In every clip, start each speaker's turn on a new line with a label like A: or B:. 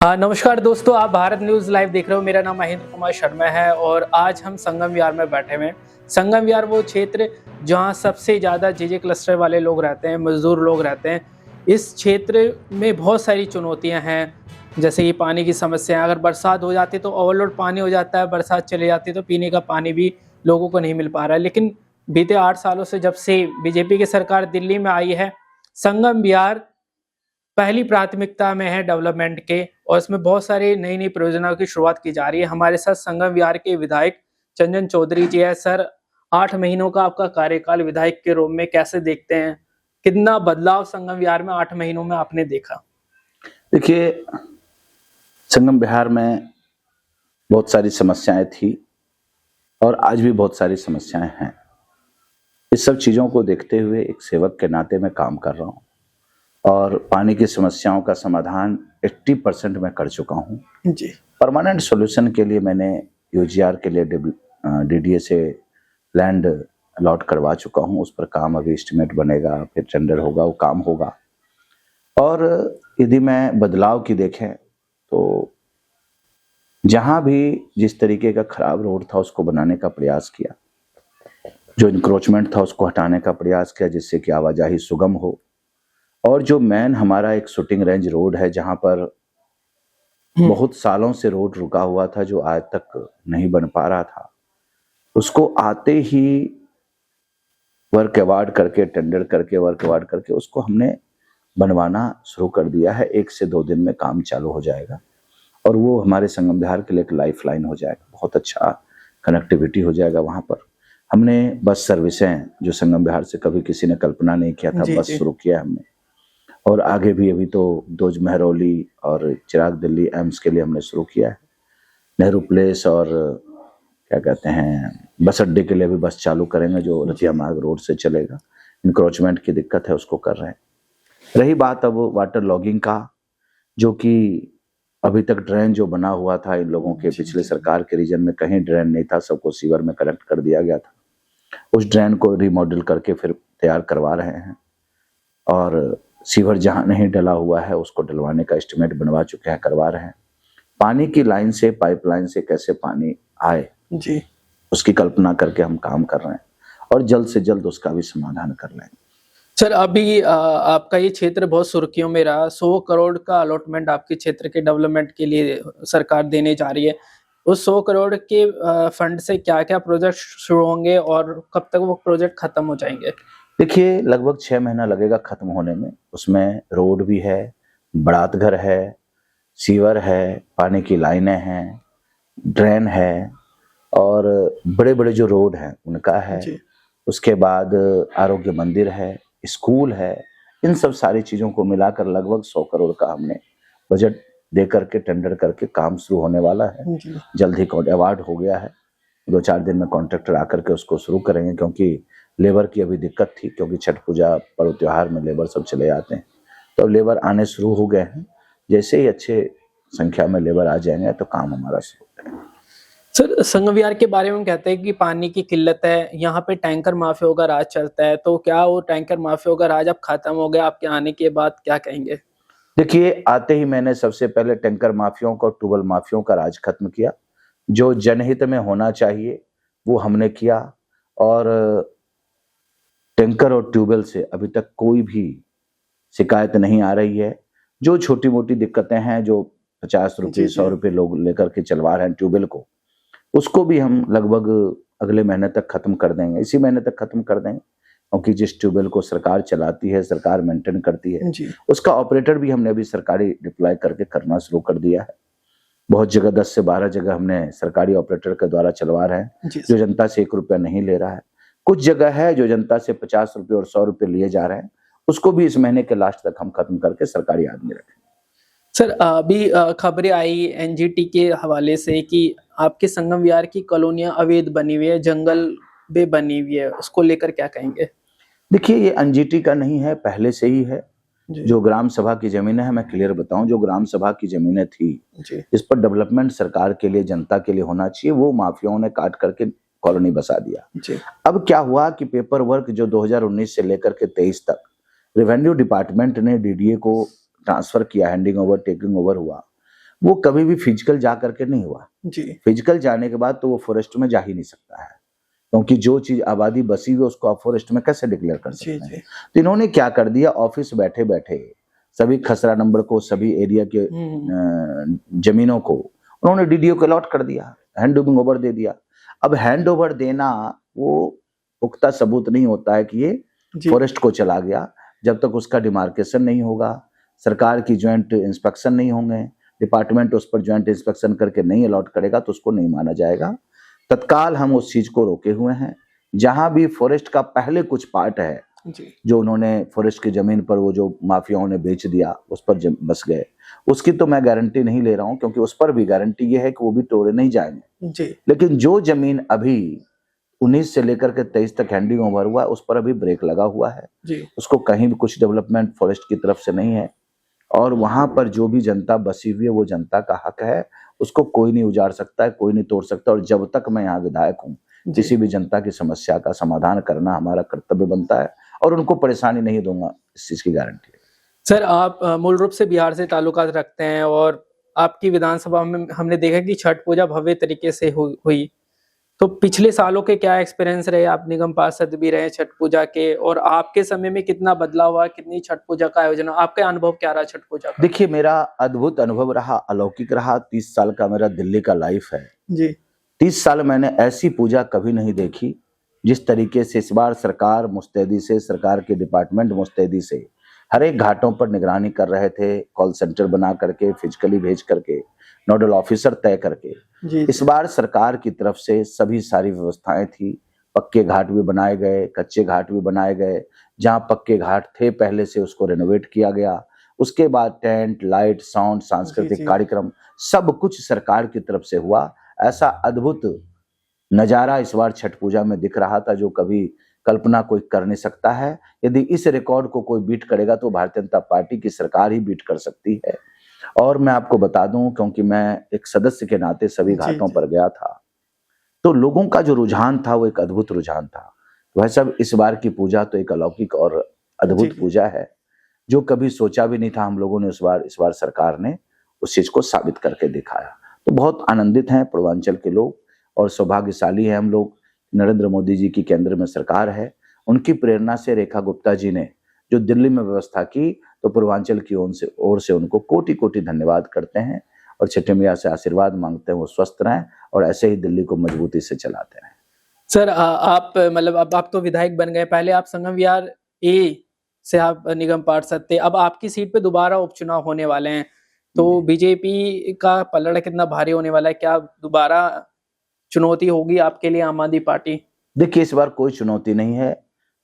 A: हाँ, नमस्कार दोस्तों, आप भारत न्यूज़ लाइव देख रहे हो। मेरा नाम महेंद्र कुमार शर्मा है और आज हम संगम विहार में बैठे हुए हैं। संगम विहार वो क्षेत्र जहाँ सबसे ज़्यादा जेजे क्लस्टर वाले लोग रहते हैं, मज़दूर लोग रहते हैं। इस क्षेत्र में बहुत सारी चुनौतियाँ हैं, जैसे कि पानी की समस्या है। अगर बरसात हो जाती है तो ओवरलोड पानी हो जाता है, बरसात चली जाती है तो पीने का पानी भी लोगों को नहीं मिल पा रहा है। लेकिन बीते 8 सालों से जब से बीजेपी की सरकार दिल्ली में आई है, संगम विहार पहली प्राथमिकता में है डेवलपमेंट के और इसमें बहुत सारी नई-नई परियोजनाओं की शुरुआत की जा रही है। हमारे साथ संगम विहार के विधायक चंदन चौधरी जी है। सर, 8 महीनों का आपका कार्यकाल विधायक के रूप में कैसे देखते हैं? कितना बदलाव संगम विहार में 8 महीनों में आपने देखा?
B: देखिए, संगम विहार में बहुत सारी समस्याएं थी और आज भी बहुत सारी समस्याएं हैं। इस सब चीज़ों को देखते हुए एक सेवक के नाते मैं काम कर रहा हूँ और पानी की समस्याओं का समाधान 80% मैं कर चुका हूँ।
A: जी।
B: परमानेंट सॉल्यूशन के लिए मैंने यूजीआर के लिए डीडीए से लैंड अलॉट करवा चुका हूँ। उस पर काम अभी एस्टिमेट बनेगा, फिर टेंडर होगा, वो काम होगा। और यदि मैं बदलाव की देखें तो जहां भी जिस तरीके का खराब रोड था उसको बनाने का प्रयास किया, जो इंक्रोचमेंट था उसको हटाने का प्रयास किया जिससे कि आवाजाही सुगम हो, और जो मेन हमारा एक शूटिंग रेंज रोड है जहां पर बहुत सालों से रोड रुका हुआ था, जो आज तक नहीं बन पा रहा था, उसको आते ही वर्क अवार्ड करके, टेंडर करके, वर्क अवार्ड करके उसको हमने बनवाना शुरू कर दिया है। 1 से 2 दिन में काम चालू हो जाएगा और वो हमारे संगम विहार के लिए एक लाइफ लाइन हो जाएगा। बहुत अच्छा कनेक्टिविटी हो जाएगा वहाँ पर। हमने बस सर्विसें, जो संगम विहार से कभी किसी ने कल्पना नहीं किया था, बस शुरू किया हमने, और आगे भी अभी तो दोज महरौली और चिराग दिल्ली एम्स के लिए हमने शुरू किया है। नेहरू प्लेस और क्या कहते हैं बस अड्डे के लिए भी बस चालू करेंगे, जो रतिया मार्ग रोड से चलेगा। इंक्रोचमेंट की दिक्कत है, उसको कर रहे हैं। रही बात अब वाटर लॉगिंग का, जो कि अभी तक ड्रेन जो बना हुआ था इन लोगों के पिछले सरकार के रीजन में, कहीं ड्रेन नहीं था, सबको सीवर में कनेक्ट कर दिया गया था। उस ड्रेन को रिमॉडल करके फिर तैयार करवा रहे हैं और सीवर जहां नहीं डला हुआ है उसको डलवाने का एस्टिमेट बनवा चुके हैं, करवा रहे हैं। पानी की लाइन से, पाइपलाइन से कैसे पानी आए
A: जी,
B: उसकी कल्पना करके हम काम कर रहे हैं और जल्द से जल्द उसका भी समाधान कर लेंगे।
A: सर, अभी आपका ये क्षेत्र बहुत सुर्खियों में रहा। 100 करोड़ का अलॉटमेंट आपके क्षेत्र के डेवलपमेंट के लिए सरकार देने जा रही है। उस 100 करोड़ के फंड से क्या-क्या प्रोजेक्ट शुरू होंगे और कब तक वो प्रोजेक्ट खत्म हो जाएंगे?
B: देखिए, लगभग 6 महीना लगेगा खत्म होने में। उसमें रोड भी है, बड़ात घर है, सीवर है, पानी की लाइनें हैं, ड्रेन है और बड़े-बड़े जो रोड हैं उनका है। उसके बाद आरोग्य मंदिर है, स्कूल है। इन सब सारी चीज़ों को मिलाकर लगभग 100 करोड़ का हमने बजट दे करके, टेंडर करके काम शुरू होने वाला है। जल्द ही अवार्ड हो गया है। 2-4 दिन में कॉन्ट्रैक्टर आकर के उसको शुरू करेंगे, क्योंकि लेबर की अभी दिक्कत थी, क्योंकि छठ पूजा पर्व त्योहार में लेबर सब चले जाते हैं। तो अब लेबर आने शुरू हो गए हैं। जैसे ही अच्छे संख्या में लेबर आ जाएंगे तो काम हमारा शुरू करेंगे।
A: सर, संगम विहार के बारे में हम कहते हैं कि पानी की किल्लत है, यहाँ पे टैंकर माफियाओं का राज चलता है, तो क्या वो टैंकर माफियाओं का राज अब खत्म हो गया? आपके आने के बाद क्या कहेंगे?
B: देखिए, आते ही मैंने सबसे पहले टैंकर माफियाओं का और ट्यूबवेल माफियाओं का राज खत्म किया। जो जनहित में होना चाहिए वो हमने किया और टैंकर और ट्यूबवेल से अभी तक कोई भी शिकायत नहीं आ रही है। जो छोटी मोटी दिक्कतें हैं, जो 50 रुपये 100 रुपये लोग लेकर के चलवा रहे हैं ट्यूबवेल को, उसको भी हम लगभग अगले महीने तक खत्म कर देंगे, इसी महीने तक खत्म कर देंगे। क्योंकि जिस ट्यूबवेल को सरकार चलाती है, सरकार मेंटेन करती है, उसका ऑपरेटर भी हमने अभी सरकारी डिप्लॉय करके करना शुरू कर दिया है। बहुत जगह 10 से 12 जगह हमने सरकारी ऑपरेटर के द्वारा चलवा रहे हैं, जो जनता से 1 रुपया नहीं ले रहा है। कुछ जगह है जो जनता से 50 रुपये और 100 रुपये लिए जा रहे हैं, उसको भी इस महीने के लास्ट तक हम खत्म करके सरकारी आदमी रखें।
A: सर, अभी खबरें आई एनजीटी के हवाले से कि आपके संगम विहार की कॉलोनियां अवैध बनी हुई है, जंगल में बनी हुई है, उसको लेकर क्या कहेंगे?
B: देखिए, ये एनजीटी का नहीं है, पहले से ही है। जो ग्राम सभा की जमीनें हैं, मैं क्लियर बताऊं, जो ग्राम सभा की जमीनें थी जिस पर डेवलपमेंट सरकार के लिए, जनता के लिए होना चाहिए, वो माफियाओं ने काट करके कॉलोनी बसा दिया। अब क्या हुआ कि पेपर वर्क जो 2019 से लेकर के 23 तक रेवेन्यू डिपार्टमेंट ने डीडीए को ट्रांसफर किया, हैंडिंग ओवर, टेकिंग ओवर हुआ, वो कभी भी फिजिकल जा करके नहीं हुआ।
A: जी
B: फिजिकल जाने के बाद तो वो फॉरेस्ट में जा ही नहीं सकता है, क्योंकि जो चीज आबादी बसी हुई है उसको आप फॉरेस्ट में कैसे डिक्लेयर कर
A: जी
B: सकते हैं।
A: जी
B: तो इन्होंने क्या कर दिया, ऑफिस बैठे बैठे सभी खसरा नंबर को, सभी एरिया के जमीनों को उन्होंने डीडीओ को अलॉट कर दिया, हैंड ओवर दे दिया। अब हैंड ओवर देना वो पुख्ता सबूत नहीं होता है कि ये
A: जी
B: फॉरेस्ट को चला गया, जब तक उसका डिमार्केशन नहीं होगा, सरकार की ज्वाइंट इंस्पेक्शन नहीं होंगे, डिपार्टमेंट उस पर ज्वाइंट इंस्पेक्शन करके नहीं अलॉट करेगा तो उसको नहीं माना जाएगा। तत्काल हम उस चीज को रोके हुए हैं। जहां भी फॉरेस्ट का पहले कुछ पार्ट है
A: जी
B: जो उन्होंने फॉरेस्ट की जमीन पर वो जो माफियाओं ने बेच दिया उस पर बस गए, उसकी तो मैं गारंटी नहीं ले रहा हूं, क्योंकि उस पर भी गारंटी ये है कि वो भी तोड़े नहीं जाएंगे।
A: जी
B: लेकिन जो जमीन अभी 19 से लेकर के 23 तक हैंडिंग ओवर हुआ है उस पर अभी ब्रेक लगा हुआ है,
A: जी
B: उसको कहीं भी कुछ डेवलपमेंट फॉरेस्ट की तरफ से नहीं है। और वहां पर जो भी जनता बसी हुई है वो जनता का हक है, उसको कोई नहीं उजाड़ सकता है, कोई नहीं तोड़ सकता। और जब तक मैं यहाँ विधायक हूँ, किसी भी जनता की समस्या का समाधान करना हमारा कर्तव्य बनता है और उनको परेशानी नहीं दूंगा, इस चीज की गारंटी है।
A: सर, आप मूल रूप से बिहार से ताल्लुकात रखते हैं और आपकी विधानसभा में हमने देखा कि छठ पूजा भव्य तरीके से हुई। तो पिछले सालों के क्या एक्सपीरियंस रहे? आप निगम पार्षद भी रहे छठ पूजा के, और आपके समय में कितना बदलाव हुआ, कितनी छठ पूजा का आयोजन, आपका अनुभव क्या रहा छठ पूजा का?
B: देखिए, मेरा अद्भुत अनुभव रहा, अलौकिक रहा। 30 साल का मेरा दिल्ली का लाइफ है।
A: जी
B: 30 साल मैंने ऐसी पूजा कभी नहीं देखी जिस तरीके से इस बार सरकार मुस्तैदी से, सरकार के डिपार्टमेंट मुस्तैदी से हर एक घाटों पर निगरानी कर रहे थे, कॉल सेंटर बना करके, फिजिकली भेज करके, नोडल ऑफिसर तय करके।
A: जी
B: इस बार सरकार की तरफ से सभी सारी व्यवस्थाएं थी। पक्के घाट भी बनाए गए, कच्चे घाट भी बनाए गए। जहां पक्के घाट थे पहले से उसको रेनोवेट किया गया। उसके बाद टेंट, लाइट, साउंड,
A: जी
B: सांस्कृतिक
A: जी
B: कार्यक्रम सब कुछ सरकार की तरफ से हुआ। ऐसा अद्भुत नजारा इस बार छठ पूजा में दिख रहा था जो कभी कल्पना कोई कर नहीं सकता है। यदि इस रिकॉर्ड को कोई बीट करेगा तो भारतीय जनता पार्टी की सरकार ही बीट कर सकती है। और मैं आपको बता दूं, क्योंकि मैं एक सदस्य के नाते सभी
A: जी
B: घाटों
A: जी
B: पर गया था, तो लोगों का जो रुझान था वो एक अद्भुत रुझान था। वह सब इस बार की पूजा तो एक अलौकिक और
A: जी
B: अद्भुत
A: जी
B: पूजा है जो कभी सोचा भी नहीं था हम लोगों ने। इस बार सरकार ने उस चीज को साबित करके दिखाया। तो बहुत आनंदित हैं पूर्वांचल के लोग और सौभाग्यशाली हैं हम लोग। नरेंद्र मोदी जी की केंद्र में सरकार है, उनकी प्रेरणा से रेखा गुप्ता जी ने जो दिल्ली में व्यवस्था की, तो पूर्वांचल की ओर से उनको कोटि कोटि धन्यवाद करते हैं और छठी मैया से आशीर्वाद मांगते हैं वो स्वस्थ रहें और ऐसे ही दिल्ली को मजबूती से चलाते रहें।
A: सर, आप मतलब अब आप तो विधायक बन गए, पहले आप संगम विहार ए से आप निगम पार्षद थे, अब आपकी सीट पे दोबारा उपचुनाव होने वाले हैं, तो बीजेपी का पलड़ा कितना भारी होने वाला है? क्या दोबारा चुनौती होगी आपके लिए आम आदमी पार्टी?
B: देखिए, इस बार कोई चुनौती नहीं है।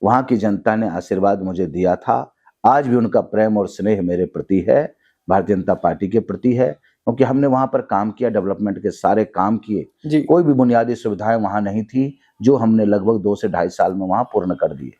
B: वहां की जनता ने आशीर्वाद मुझे दिया था, आज भी उनका प्रेम और स्नेह मेरे प्रति है, भारतीय जनता पार्टी के प्रति है, क्योंकि हमने वहां पर काम किया, डेवलपमेंट के सारे काम किए।
A: जी
B: कोई भी बुनियादी सुविधाएं वहां नहीं थी जो हमने लगभग 2 से 2.5 साल में वहां पूर्ण कर दिए।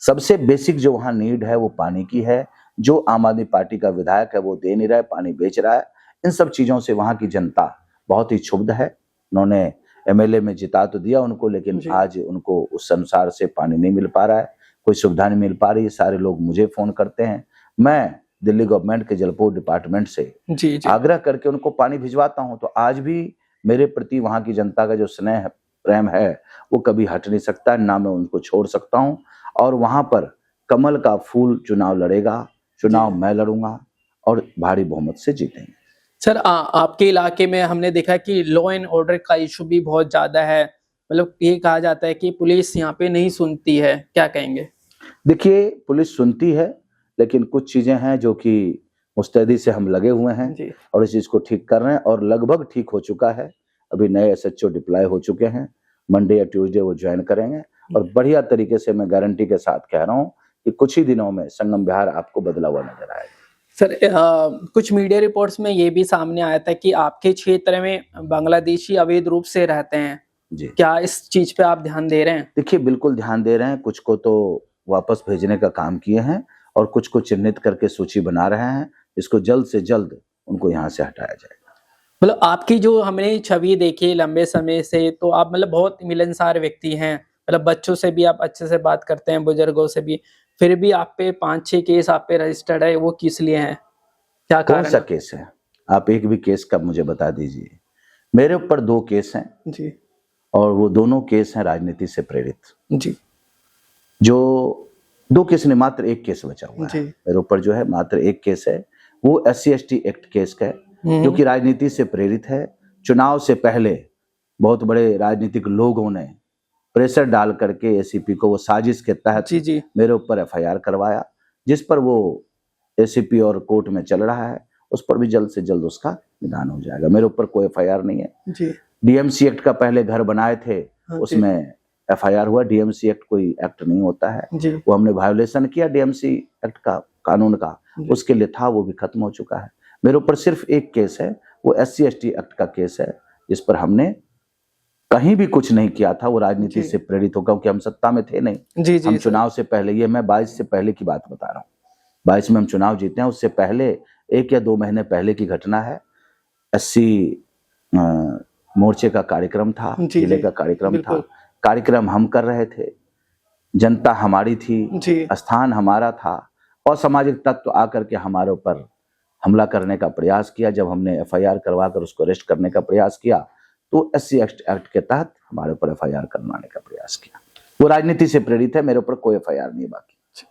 B: सबसे बेसिक जो वहां नीड है वो पानी की है, जो आम आदमी पार्टी का विधायक है वो दे नहीं रहा है, पानी बेच रहा है। इन सब चीजों से वहां की जनता बहुत ही क्षुब्ध है। उन्होंने एमएलए में जिता तो दिया उनको, लेकिन
A: जी
B: आज उनको उस अनुसार से पानी नहीं मिल पा रहा है, कोई सुविधा नहीं मिल पा रही है। सारे लोग मुझे फोन करते हैं, मैं दिल्ली गवर्नमेंट के जलपोर्ट डिपार्टमेंट से
A: जी जी
B: आग्रह करके उनको पानी भिजवाता हूं। तो आज भी मेरे प्रति वहां की जनता का जो स्नेह प्रेम है वो कभी हट नहीं सकता, ना मैं उनको छोड़ सकता हूं। और वहां पर कमल का फूल चुनाव लड़ेगा, चुनाव मैं लड़ूंगा और भारी बहुमत से जीतेंगे।
A: सर, आपके इलाके में हमने देखा कि लॉ एंड ऑर्डर का इशू भी बहुत ज्यादा है, मतलब ये कहा जाता है कि पुलिस यहाँ पे नहीं सुनती है, क्या कहेंगे?
B: देखिए, पुलिस सुनती है, लेकिन कुछ चीजें हैं जो कि मुस्तैदी से हम लगे हुए हैं
A: जी
B: और इस चीज को ठीक कर रहे हैं और लगभग ठीक हो चुका है। अभी नए एसएचओ डिप्लॉय हो चुके हैं, मंडे या ट्यूसडे वो ज्वाइन करेंगे और बढ़िया तरीके से मैं गारंटी के साथ कह रहा हूँ कि कुछ ही दिनों में संगम विहार आपको बदला हुआ नजर आएगा।
A: सर, कुछ मीडिया रिपोर्ट्स में ये भी सामने आया था कि आपके क्षेत्र में बांग्लादेशी अवैध रूप से रहते हैं,
B: जी,
A: क्या इस चीज पे आप ध्यान दे रहे हैं?
B: देखिए, बिल्कुल ध्यान दे रहे हैं। कुछ को तो वापस भेजने का काम किए हैं और कुछ को चिन्हित करके सूची बना रहे हैं, इसको जल्द से जल्द उनको यहाँ से हटाया जाएगा।
A: मतलब आपकी जो हमने छवि देखी लंबे समय से, तो आप मतलब बहुत मिलनसार व्यक्ति हैं, मतलब बच्चों से भी आप अच्छे से बात करते हैं, बुजुर्गों से भी, फिर भी आप पे 5-6 केस आप पे रजिस्टर्ड है, वो किस लिए हैं, क्या
B: कौन
A: कारण
B: सा
A: है?
B: केस है? आप एक भी केस का मुझे बता दीजिए। मेरे ऊपर 2 केस हैं
A: जी
B: और वो दोनों केस हैं राजनीति से प्रेरित।
A: जी
B: जो 2 केस नहीं, मात्र 1 केस बचा हुआ
A: जी।
B: है मेरे ऊपर, जो है मात्र 1 केस है। वो SC/ST एक्ट केस का है, जो कि राजनीति से प्रेरित है। चुनाव से पहले बहुत बड़े राजनीतिक लोगों ने प्रेशर डाल करके ACP को वो साजिश के तहत
A: जी जी
B: मेरे ऊपर FIR करवाया, जिस पर वो ACP और कोर्ट में चल रहा है। उस पर भी जल्द से जल्द उसका निदान हो जाएगा। मेरे ऊपर कोई FIR नहीं है।
A: जी
B: DMC एक्ट का पहले घर बनाए थे,
A: हाँ,
B: उसमें FIR हुआ। DMC एक्ट कोई एक्ट नहीं होता है,
A: जी
B: वो हमने वायोलेशन किया DMC एक्ट का, कानून का,
A: जी।
B: उसके लिए था, वो भी खत्म हो चुका है। मेरे ऊपर सिर्फ 1 केस है, वो SC/ST एक्ट का केस है, जिस पर हमने कहीं भी कुछ नहीं किया था। वो राजनीति
A: जी।
B: से प्रेरित होकर, क्योंकि हम सत्ता में थे नहीं।
A: जी जी
B: हम
A: सर।
B: चुनाव से पहले, ये मैं 22 से पहले की बात बता रहा हूँ, 22 में हम चुनाव जीते हैं। उससे पहले 1 या 2 महीने पहले की घटना है। 80 मोर्चे का कार्यक्रम था,
A: जी,
B: जिले
A: जी,
B: का कार्यक्रम था।
A: बिल्कुल।
B: कार्यक्रम हम कर रहे थे, जनता हमारी थी,
A: जी
B: स्थान हमारा था, और सामाजिक तत्व आकर के हमारे ऊपर हमला करने का प्रयास किया। जब हमने FIR करवा कर उसको अरेस्ट करने का प्रयास किया, तो SC एक्ट के तहत हमारे ऊपर FIR करवाने का प्रयास किया। वो राजनीति से प्रेरित है, मेरे ऊपर कोई FIR नहीं है बाकी।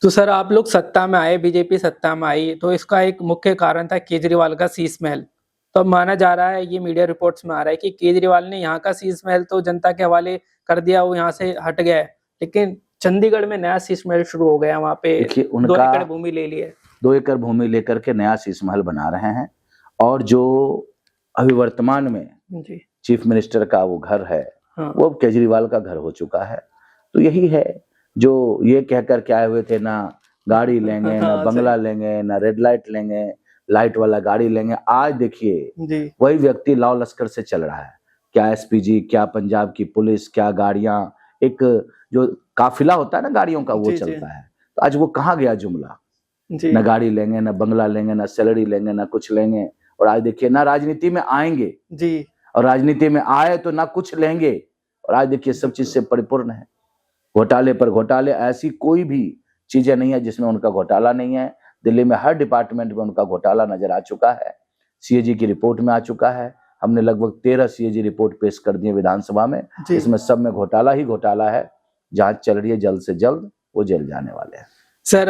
A: तो सर, आप लोग सत्ता में आए, बीजेपी सत्ता में आई, तो इसका एक मुख्य कारण था केजरीवाल का शीश महल। तो अब माना जा रहा है, ये मीडिया रिपोर्ट्स में आ रहा है कि केजरीवाल ने यहाँ का शीश महल तो जनता के हवाले कर दिया, वो यहाँ से हट गया है, लेकिन चंडीगढ़ में नया शीश महल शुरू हो गया। वहाँ पे
B: देखिए,
A: 2
B: उनका
A: एकड़ भूमि ले ली है,
B: 2 एकड़ भूमि लेकर के नया शीश महल बना रहे हैं। और जो अभी वर्तमान में
A: जी
B: चीफ मिनिस्टर का वो घर है,
A: हाँ
B: वो अब केजरीवाल का घर हो चुका है। तो यही है, जो ये कहकर के आए हुए थे, ना गाड़ी लेंगे, ना
A: हाँ,
B: बंगला लेंगे, ना रेड लाइट लेंगे, लाइट वाला गाड़ी लेंगे। आज देखिए,
A: जी
B: वही व्यक्ति लाव लश्कर से चल रहा है। क्या SPG, क्या पंजाब की पुलिस, क्या गाड़ियां, एक जो काफिला होता है ना गाड़ियों का, वो
A: जी, जी।
B: चलता है। तो आज वो कहाँ गया जुमला?
A: जी
B: ना गाड़ी लेंगे, ना बंगला लेंगे, ना सैलरी लेंगे, ना कुछ लेंगे। और आज देखिए, ना राजनीति में आएंगे,
A: जी
B: और राजनीति में आए तो ना कुछ लेंगे। और आज देखिए, सब चीज से परिपूर्ण है, घोटाले पर घोटाले। ऐसी कोई भी चीजें नहीं है जिसमें उनका घोटाला नहीं है। दिल्ली में हर डिपार्टमेंट में उनका घोटाला नजर आ चुका है। CAG की रिपोर्ट में आ चुका है। हमने लगभग 13 CAG रिपोर्ट पेश कर दी है विधानसभा में।
A: जी।
B: इसमें सब में घोटाला ही घोटाला है। जांच चल रही है, जल्द से जल्द वो जेल जाने वाले हैं।
A: सर,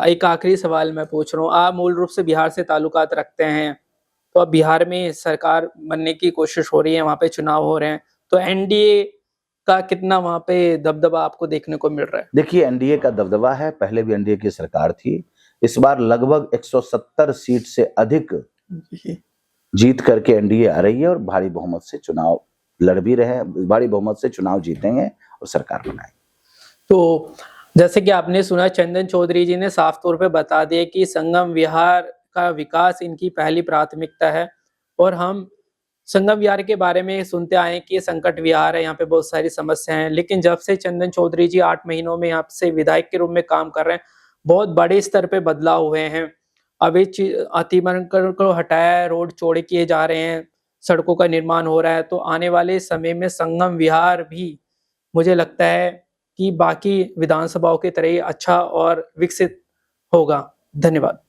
A: एक आखिरी सवाल मैं पूछ रहा हूँ। आप मूल रूप से बिहार से ताल्लुकात रखते हैं, तो अब बिहार में सरकार बनने की कोशिश हो रही है, वहाँ पे चुनाव हो रहे हैं, तो NDA का कितना वहाँ पे दबदबा आपको देखने को मिल रहा है?
B: देखिए, NDA का दबदबा है, पहले भी NDA की सरकार थी। इस बार लगभग 170 सीट से अधिक
A: जी
B: जीत करके NDA आ रही है, और भारी बहुमत से चुनाव लड़ भी रहे हैं, भारी बहुमत से चुनाव जीतेंगे और सरकार बनाएंगे।
A: तो जैसे कि आपने सुना, चंदन चौधरी जी ने साफ तौर पे बता दिया कि संगम विहार का विकास इनकी पहली प्राथमिकता है। और हम संगम विहार के बारे में सुनते आए हैं कि ये संकट विहार है, यहाँ पे बहुत सारी समस्याएं हैं, लेकिन जब से चंदन चौधरी जी 8 महीनों में यहाँ से विधायक के रूप में काम कर रहे हैं, बहुत बड़े स्तर पे बदलाव हुए हैं। अभी अतिक्रमण को हटाया है, रोड चौड़े किए जा रहे हैं, सड़कों का निर्माण हो रहा है। तो आने वाले समय में संगम विहार भी, मुझे लगता है कि बाकी विधानसभाओं की तरह ही अच्छा और विकसित होगा। धन्यवाद।